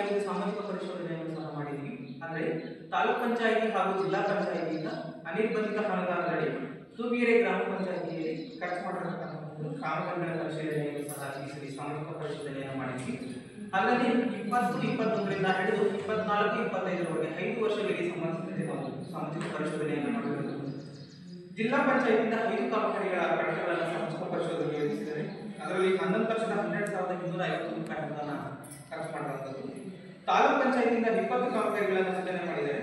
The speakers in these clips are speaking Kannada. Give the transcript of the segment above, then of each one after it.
5 ಸಾಮಾಜಿಕ ಪರಿಶೋಧನೆಯನ್ನು ಸಹ ಮಾಡಿದ್ವಿ. ಅಂದ್ರೆ ತಾಲೂಕ್ ಪಂಚಾಯಿತಿ ಹಾಗೂ ಜಿಲ್ಲಾ ಪಂಚಾಯಿತಿಯಿಂದ ಅನಿರ್ಬಂಧಿತ ಅನುದಾನದಡಿ ತೂಬಿಗೆರೆ ಗ್ರಾಮ ಪಂಚಾಯಿತಿಯಲ್ಲಿ ಖರ್ಚು ಮಾಡಿರತಕ್ಕಂಥ ಕಾಮಗಾರಿಗಳ ಪರಿಶೀಲನೆಯನ್ನು ಸಹ ಈ ಸಾಮಾಜಿಕ ಪರಿಶೋಧನೆಯನ್ನು ಮಾಡಿದ್ವಿ. ಅಲ್ಲದೆ 20-21ರಿಂದ ಹಿಡಿದು 24-25ರವರೆಗೆ 5 ವರ್ಷಗಳಿಗೆ ಸಂಬಂಧಿಸಿದಂತೆ ನಾವು ಸಾಮಾಜಿಕ ಪರಿಶೋಧನೆಯನ್ನು ಮಾಡಿರುವುದು. ಜಿಲ್ಲಾ ಪಂಚಾಯತಿಯಿಂದ 5 ಕಾಮಗಾರಿಗಳ ಕಟ್ಟಡಗಳನ್ನು ಸಾಮಾಜಿಕ ಪರಿಶೋಧನೆ ಯೋಜಿಸಿದರೆ ಅದರಲ್ಲಿ 11,12,250 ರೂಪಾಯಿ ಅನುದಾನ ಖರ್ಚು ಮಾಡಲಾಗುತ್ತದೆ. ತಾಲೂಕ್ ಪಂಚಾಯತಿಯಿಂದ 20 ಕಾಮಗಾರಿಗಳನ್ನು ಸೂಚನೆ ಮಾಡಿದರೆ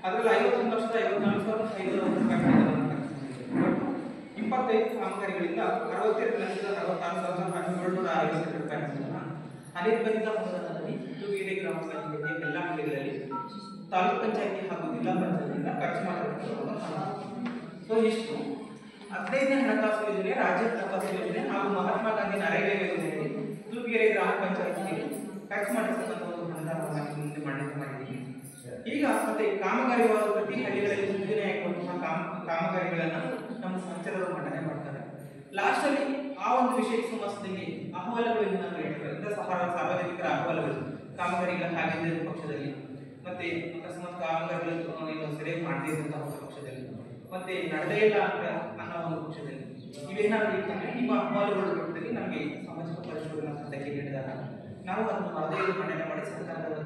ಅದರಲ್ಲಿ 51,54,500 ರೂಪಾಯಿ ಅನುದಾನ ಖರ್ಚು ಮಾಡಿದ್ದಾರೆ. 25 ಕಾಮಗಾರಿಗಳಿಂದ 62,66,750 ರೂಪಾಯಿ ಅನುದಾನ ಅನಿರ್ಬಂಧಿತ ಅನುದಾನದಲ್ಲಿ ತೂಬಿಗೆರೆ ಗ್ರಾಮ ಪಂಚಾಯತಿಯ ಎಲ್ಲ ಹಳ್ಳಿಗಳಲ್ಲಿ ತಾಲೂಕ್ ಪಂಚಾಯತಿ ಹಾಗೂ ಜಿಲ್ಲಾ ಪಂಚಾಯತಿಯಿಂದ ಖರ್ಚು ಮಾಡಲಾಗುತ್ತದೆ. ಸೊ ಇಷ್ಟು 15ನೇ ಹಣಕಾಸು ಯೋಜನೆ, ರಾಜ್ಯ ಹಣಕಾಸು ಯೋಜನೆ ಹಾಗೂ ಮಹಾತ್ಮ ಗಾಂಧಿ ನರೇಗಾ ಯೋಜನೆಯಲ್ಲಿ ತೂಬಿಗೆರೆ ಗ್ರಾಮ ಪಂಚಾಯತಿಗೆ ಖರ್ಚು ಮಾಡಿರ್ತಕ್ಕಂಥ ಒಂದು ಅನುದಾನವನ್ನು ಮುಂದೆ ಮಾನ್ಯತೆ ಮಾಡಿದ್ದೀವಿ. ಈಗ ಮತ್ತೆ ಕಾಮಗಾರಿಗಳು ಪ್ರತಿ ಹಳ್ಳಿಗಳಲ್ಲಿ ಯೋಜನೆ ಹಾಕುವಂತಹ ಕಾಮಗಾರಿಗಳನ್ನು ನಮ್ಮ ಸಂಚಾಲಕರು ಮಂಡನೆ ಮಾಡ್ತಾರೆ. ಲಾಸ್ಟ್ ಅಲ್ಲಿ ಆ ಒಂದು ವಿಷಯಕ್ಕೆ ಸಂಬಂಧಿಸಿದಂಗೆ ಅಹವಾಲುಗಳು ಸಾರ್ವಜನಿಕರ ಅಹವಾಲುಗಳು ಕಾಮಗಾರಿಗಳ ಹಾಗೆಂದ ಪಕ್ಷದಲ್ಲಿ ಮತ್ತೆ ಅಕಸ್ಮಾತ್ ಕಾಮಗಾರಿಗಳು ಸರಿಯಾಗಿ ಮಾಡದೇ ಇದ್ದಂತಹ ಪಕ್ಷದಲ್ಲಿ ಮತ್ತೆ ನಡೆದೇ ಇಲ್ಲ ಅನ್ನೋ ಒಂದು ಪಕ್ಷದಲ್ಲಿ ಇವೇನಾದರೂ ಇರ್ತಂದ್ರೆ ನಿಮ್ಮ ಅಹವಾಲುಗಳ ರೂಪದಲ್ಲಿ ನಮಗೆ ಸಾಮಾಜಿಕ ಪರಿಶೋಧನಾ ತಂಡಕ್ಕೆ ನೀಡಿದಾಗ ನಾವು ಅದನ್ನು ವರದಿಯಲ್ಲಿ ಮಂಡನೆ ಮಾಡಿ ಸರ್ಕಾರದ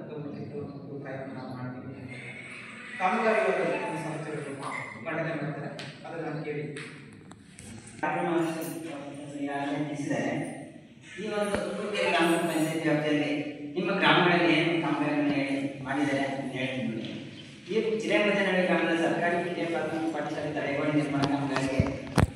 ಪ್ರಯತ್ನ ನಾವು ಮಾಡ್ತೀವಿ. ಕಾಮಗಾರಿಗಳು ಸಂಸ್ಥೆಗಳು ಮಂಡನೆ ಮಾಡ್ತಾರೆ, ಅದನ್ನು ನಾನು ಕೇಳಿ ಈ ಒಂದು ತೂಬಿಗೆರೆ ಗ್ರಾಮ ಪಂಚಾಯತಿ ವ್ಯಾಪ್ತಿಯಲ್ಲಿ ನಿಮ್ಮ ಗ್ರಾಮಗಳಲ್ಲಿ ಏನು ಕಾಮಗಾರಿಗಳನ್ನು ಮಾಡಿದ್ದಾರೆ ಅಂತ ಹೇಳ್ತೀನಿ. ಈ ಹಿರೇಮುದ್ದನಹಳ್ಳಿ ಗ್ರಾಮದ ಸರ್ಕಾರಿ ಕಿರಿಯ ಪ್ರಾಥಮಿಕ ಪಾಠಶಾಲೆ ತಡೆಗೋಡೆ ನಿರ್ಮಾಣ ಕಾಮಗಾರಿಗೆ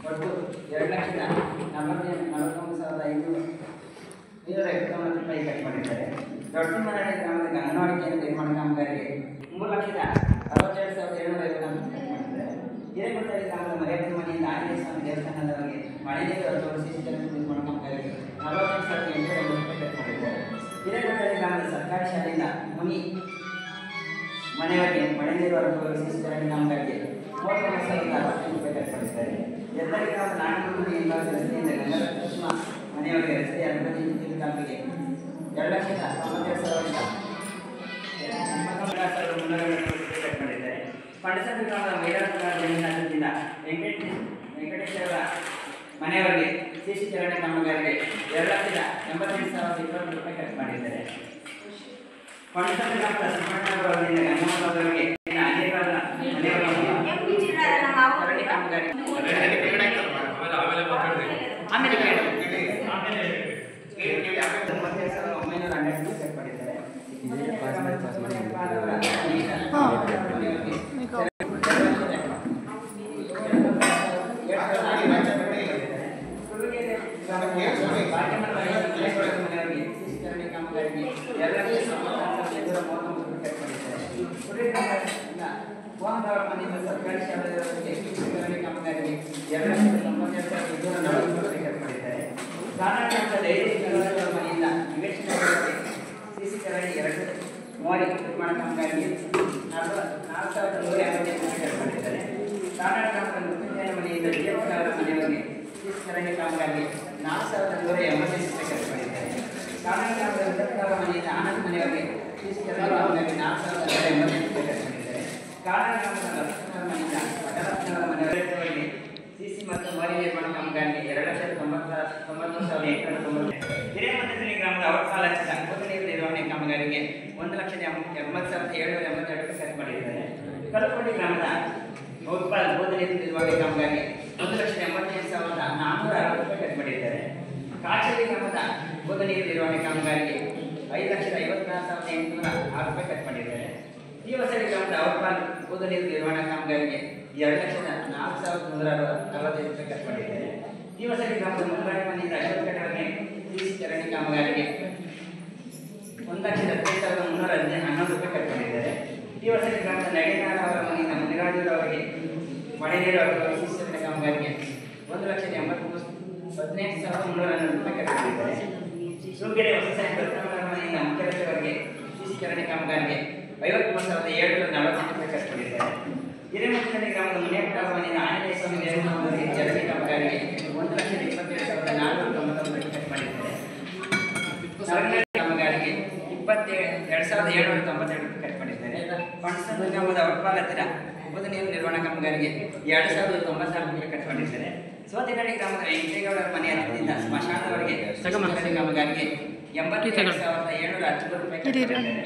ಒಟ್ಟು 2,41,559 ರೂಪಾಯಿ ಖರ್ಚು ಮಾಡಿದ್ದಾರೆ. ದೊಡ್ಡಮನಹಳ್ಳಿ ಗ್ರಾಮದ ಅಂಗನವಾಡಿ ಕೇಂದ್ರ ನಿರ್ಮಾಣ ಕಾಮಗಾರಿಗೆ 3,62,754 ರೂಪಾಯಿ ಮಾಡಿದ್ದಾರೆ. ಹಿರೇಮುದ್ದನಹಳ್ಳಿ ಗ್ರಾಮದ ಮರ್ಯಾದೆ ಮನೆಯಿಂದ ಆಂಜನೇಯ ಸ್ವಾಮಿ ದೇವಸ್ಥಾನದವರೆಗೆ ಮಳೆ ನೀರು ಸಿಸಿ ನಿರ್ಮಾಣ ಕಾಮಗಾರಿಗೆ 48,850 ರೂಪಾಯಿ ಖರ್ಚು ಮಾಡಿದ್ದಾರೆ. ಹಿರೇಮುದ್ದನಹಳ್ಳಿ ಗ್ರಾಮದ ಸರ್ಕಾರಿ ಶಾಲೆಯಿಂದ ಮುನಿ ಮನೆಯವರಿಗೆ ಮಳೆ ನೀರು ಸಿಸಿ ಕಾಮಗಾರಿಗೆ 39,060 ರೂಪಾಯಿ ಖರ್ಚು ಮಾಡಿದ್ದಾರೆ. ಎಲ್ಲರಿ ಗ್ರಾಮದ ನಾಗಮಂಗಲ ಎಂಬ ರಸ್ತೆಯಿಂದ ಗಂಗಾಧರ ಮನೆಯವರಿಗೆ ರಸ್ತೆ ಅಭಿವೃದ್ಧಿ ಕಾಮಗಾರಿಗೆ 2,80,300 ಖರ್ಚು ಮಾಡಿದ್ದಾರೆ. ಪಂಡಸಂದ್ರ ಗ್ರಾಮದ ಮೈದಾನ ಜಮೀನಿನಿಂದ ವೆಂಕಟೇಶ್ವರ ಮನೆಯವರಿಗೆ ಸಿಸಿ ಚರಂಡಿ ಕಾಮಗಾರಿಗೆ 2,88,200 ರೂಪಾಯಿ ಖರ್ಚು ಮಾಡಿದ್ದಾರೆ. ಪಂಡಸಂದ್ರ ಗ್ರಾಮದ ಸುಬ್ಬಣ್ಣವರವರಿಂದ ಗಂಗಮ್ಮವರವರಿಗೆ ಅನೇಕರ ಮನೆಯವರಿಗೆ ಚರಂಡಿ ಕಾಮಗಾರಿ ಆಮೇಲೆ 92,912 ಖರ್ಚು ಮಾಡಿದ್ದಾರೆ. ಸರ್ಕಾರಿ ಶಾಲೆಯವರಿಗೆ ಕಾಮಗಾರಿಗೆ 2,92,240 ರೂಪಾಯಿ ಖರ್ಚು ಮಾಡಿದ್ದಾರೆ. ಕರ್ನಾಟಕದ ಡೈರಿ ಮನೆಯಿಂದ ನಿವೇಶನಗಳಿಗೆ ಸಿಸಿ ಚರಂಡಿ 2 ಮೋರಿ ನಿರ್ಮಾಣ ಕಾಮಗಾರಿಗೆ 4,150 ರೂಪಾಯಿ ಖರ್ಚು ಮಾಡಿದ್ದಾರೆ. ಕರ್ನಾಟಕದ ಮೃತ್ಯುಂಜಯ ಮನೆಯಿಂದ ಮನೆಯವರಿಗೆ ಸಿಸಿ ಚರಂಡಿ ಕಾಮಗಾರಿಗೆ 4,180 ರೂಪಾಯಿ ಖರ್ಚು ಮಾಡಿದ್ದಾರೆ. ಕರ್ನಾಟಕದ ಮೃತಕರ ಮನೆಯಿಂದ ಆನಂದ ಮನೆಯವರಿಗೆ ಸಿಸಿ ಚರಂಡಿ ಕಾಮಗಾರಿಗೆ 4,180 ರೂಪಾಯಿ ಖರ್ಚು ಮಾಡಿದ್ದಾರೆ. ಕರ್ನಾಟಕದ ಲಕ್ಷ್ಮಣರ ಮನೆಯಿಂದ ಪಟಲಕ್ಷ್ಮಣರ ಮನೆಯವರಿಗೆ ಸಿಸಿ ಮತ್ತು ಮೋರಿ ನಿರ್ಮಾಣ ಕಾಮಗಾರಿಗೆ 2,91,890. ಹಿರೇಮುದ್ದನಹಳ್ಳಿ ಗ್ರಾಮದ ಅವಕಾಲಕ್ಷದ ಬೋಧ ನೀರು ನಿರ್ವಹಣೆ ಕಾಮಗಾರಿಗೆ 1,80,782 ಖರ್ಚು ಮಾಡಿದ್ದಾರೆ. ಕಲ್ಕೋಟಿ ಗ್ರಾಮದ ಬಹುಪಾಲ್ ಬೋಧ ನೀರು ನಿರ್ವಹಣೆ ಕಾಮಗಾರಿಗೆ 1,87,460 ರೂಪಾಯಿ ಖರ್ಚು ಮಾಡಿದ್ದಾರೆ. ಕಾಚೇರಿ ಗ್ರಾಮದ ಬೋಧ ನೀರು ನಿರ್ವಹಣೆ ಕಾಮಗಾರಿಗೆ 5,54,806 ರೂಪಾಯಿ ಖರ್ಚು ಮಾಡಿದ್ದಾರೆ. ಈ ಹೊಸಳ್ಳಿ ಗ್ರಾಮದ ಬಹುಪಾಲ್ ಬೋಧ ನೀರು ನಿರ್ವಹಣಾ ಕಾಮಗಾರಿಗೆ 2,04,165 ರೂಪಾಯಿ ಖರ್ಚು ಮಾಡಿದ್ದಾರೆ. ಈ ಹೊಸಳ್ಳಿ ಗ್ರಾಮದ ಮುಂಬಾಯಿ ಮನೆಯಿಂದ 50 ಕಡೆಯವರೆಗೆ ಸಿಸಿ ಚರಂಡಿ ಕಾಮಗಾರಿಗೆ 1,15,311 ರೂಪಾಯಿ ಖರ್ಚು ಮಾಡಿದ್ದಾರೆ. ಈ ಹೊಸಳ್ಳಿ ಗ್ರಾಮದ ನಡಿನಾಡ ಅವರ ಮನೆಯಿಂದ ಮುನಿರಾಜುರವರಿಗೆ ಮಳೆ ನೀರು ಸಿಸಿ ಚರಂಡಿ ಕಾಮಗಾರಿಗೆ 1,18,312 ರೂಪಾಯಿ ಖರ್ಚು ಮಾಡಿದ್ದಾರೆ. ಶೃಂಗೇರಿ ಹೊಸ ಮನೆಯಿಂದ ಮುಖ್ಯರಸ್ತೆವರೆಗೆ ಸಿಸಿ ಚರಂಡಿ ಕಾಮಗಾರಿಗೆ 53,740 ರೂಪಾಯಿ ಖರ್ಚು ಮಾಡಿದ್ದಾರೆ. ಹಿರೇಮುದ್ದನಹಳ್ಳಿ ಗ್ರಾಮದ ಮುನಿಯಪ್ಪ ಮನೆಯಿಂದ ಆಂಜನೇಯ ಸ್ವಾಮಿ ದೇವಸ್ಥಾನದವರೆಗೆ ಚರಂಡಿ ಕಾಮಗಾರಿಗೆ 1,27,490 ರೂಪಾಯಿ ಖರ್ಚು ಮಾಡಿದ್ದಾರೆ. ಕಾಮಗಾರಿಗೆ 22,792 ರೂಪಾಯಿ ಕಟ್ಕೊಂಡಿದ್ದಾರೆ. ಪಣಸಂದ್ರ ಗ್ರಾಮದ ಒಟ್ಪಾಲ ಹತ್ತಿರ ಕುಡಿದ ನೀರು ನಿರ್ವಹಣಾ ಕಾಮಗಾರಿಗೆ 2,094 ರೂಪಾಯಿ ಕಟ್ಕೊಂಡಿದ್ದಾರೆ. ಸೋತಿನಹಳ್ಳಿ ಗ್ರಾಮದ ವೆಂಕಟೇಗೌಡರ ಮನೆ ಹತ್ತಿರದಿಂದ ಸ್ಮಶಾನದವರೆಗೆ ಕಾಮಗಾರಿಗೆ 82,710 ರೂಪಾಯಿ ಕಟ್ಕೊಂಡಿದ್ದಾರೆ.